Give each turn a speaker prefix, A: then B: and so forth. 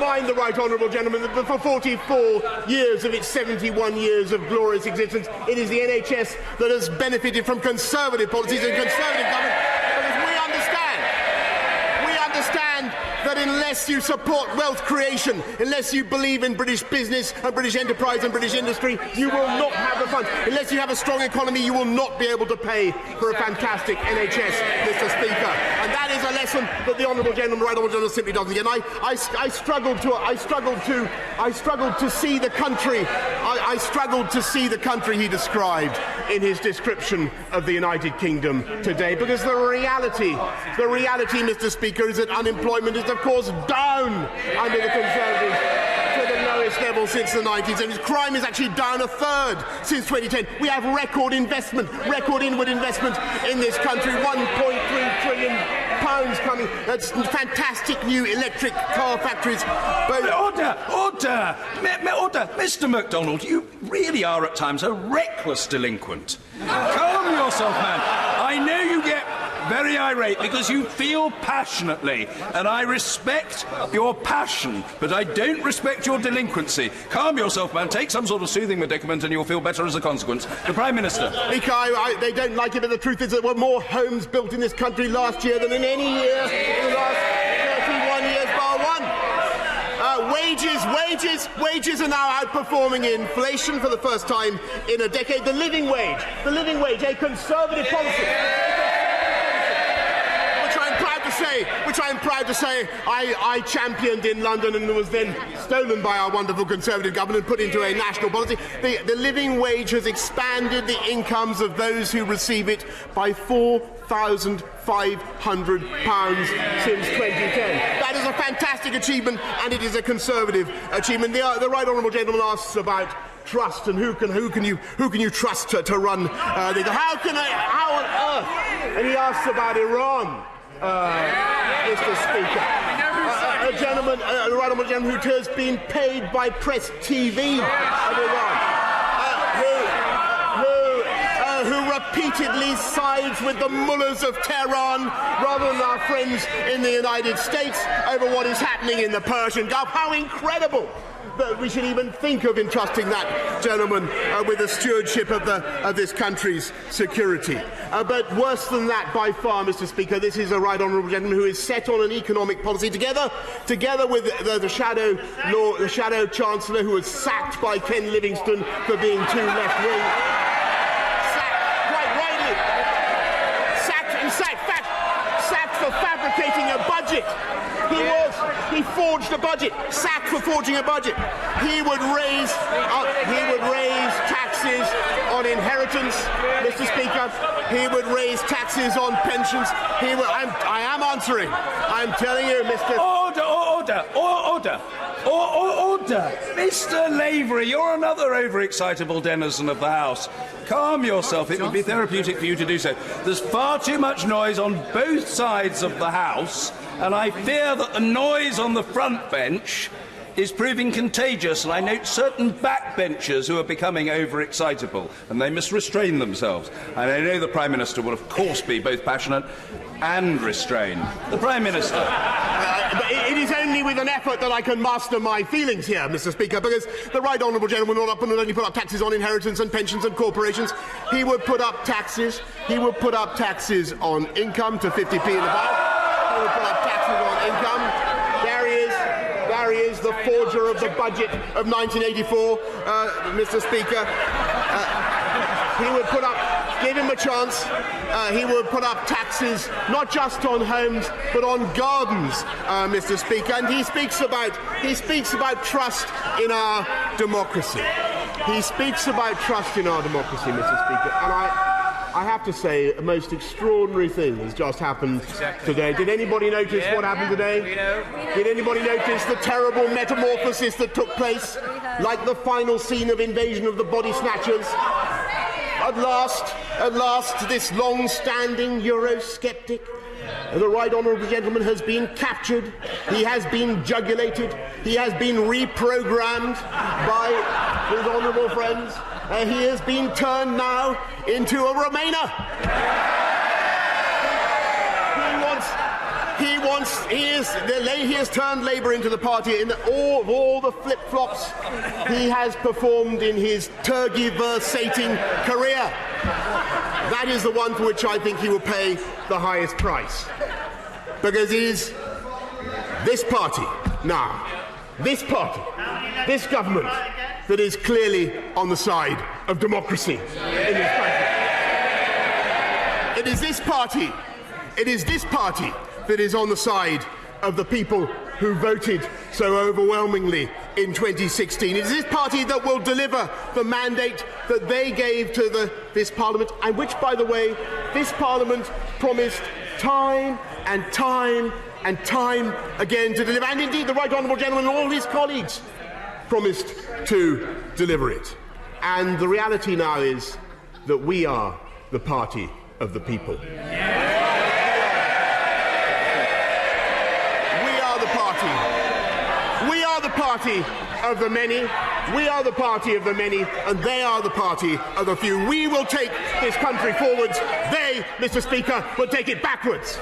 A: remind the right honourable gentleman that for 44 years of its 71 years of glorious existence, it is the NHS that has benefited from Conservative policies and Conservative government, because we understand that unless you support wealth creation, unless you believe in British business and British enterprise and British industry, you will not have the funds. Unless you have a strong economy, you will not be able to pay for a fantastic NHS, Mr. Speaker. And that is a lesson that the honourable gentleman, right honourable gentleman, simply doesn't get. And I struggled to see the country. I struggled to see the country he described in his description of the United Kingdom today, because the reality, Mr. Speaker, is that unemployment is, of course, down under the Conservatives to the lowest level since the 90s, and crime is actually down a third since 2010. We have record investment, record inward investment in this country, £1.3 trillion coming. That's fantastic new electric car factories. But
B: Order! Mr. MacDonald, you really are at times a reckless delinquent. Calm yourself, man. I know you get very irate because you feel passionately, and I respect your passion, but I don't respect your delinquency. Calm yourself, man. Take some sort of soothing medicament and you'll feel better as a consequence. The Prime Minister.
A: They don't like it, but the truth is that there were more homes built in this country last year than in any year in the last 31 years bar one. Wages are now outperforming inflation for the first time in a decade. The living wage, a Conservative policy. Which I am proud to say I championed in London and was then stolen by our wonderful Conservative government and put into a national policy. The living wage has expanded the incomes of those who receive it by £4,500 since 2010. That is a fantastic achievement, and it is a Conservative achievement. The right honourable gentleman asks about trust and who can you trust to run how on earth? And he asks about Iran. Mr. Speaker, a right honourable gentleman who has been paid by Press TV of Iran, who repeatedly sides with the mullahs of Tehran rather than our friends in the United States over what is happening in the Persian Gulf. How incredible that we should even think of entrusting that gentleman with the stewardship of this country's security. But worse than that, by far, Mr. Speaker, this is a right honourable gentleman who is set on an economic policy together with the shadow Chancellor, who was sacked by Ken Livingstone for being too left-wing. Sacked for fabricating a budget. He forged a budget. Sacked for forging a budget. He would raise taxes on inheritance, Mr. Speaker. He would raise taxes on pensions. I am answering. I'm telling you, Mr.
B: Order! Mr. Lavery, you're another overexcitable denizen of the House. Calm yourself. It would be therapeutic for you to do so. There's far too much noise on both sides of the House, and I fear that the noise on the front bench is proving contagious, and I note certain backbenchers who are becoming overexcitable, and they must restrain themselves. And I know the Prime Minister will, of course, be both passionate and restrained. The Prime Minister.
A: But it is only with an effort that I can master my feelings here, Mr. Speaker, because the right honourable gentleman would not only put up taxes on inheritance and pensions and corporations, he would put up taxes. He would put up taxes on income to 50p and above. He would put up taxes on income. There he is, the forger of the budget of 1984, Mr. Speaker. He would put up, give him a chance, he would put up taxes not just on homes but on gardens, Mr. Speaker. And he speaks about trust in our democracy. He speaks about trust in our democracy, Mr. Speaker. And I have to say, a most extraordinary thing has just happened today. Did anybody notice what happened today? Did anybody notice the terrible metamorphosis that took place, like the final scene of Invasion of the Body Snatchers? At last, this long-standing Eurosceptic, the right honourable gentleman, has been captured. He has been jugulated. He has been reprogrammed by his honourable friends. He has been turned now into a Remainer. He has turned Labour into the party in all the flip-flops he has performed in his tergiversating career. That is the one for which I think he will pay the highest price. Because it is this party now, this party, this government, that is clearly on the side of democracy in this country. It is this party that is on the side of the people who voted so overwhelmingly in 2016. It is this party that will deliver the mandate that they gave to this Parliament, and which, by the way, this Parliament promised time and time and time again to deliver. And indeed, the Right Honourable Gentleman and all his colleagues promised to deliver it. And the reality now is that we are the party of the people. We are the party. We are the party of the many. We are the party of the many, and they are the party of the few. We will take this country forwards. They, Mr. Speaker, will take it backwards.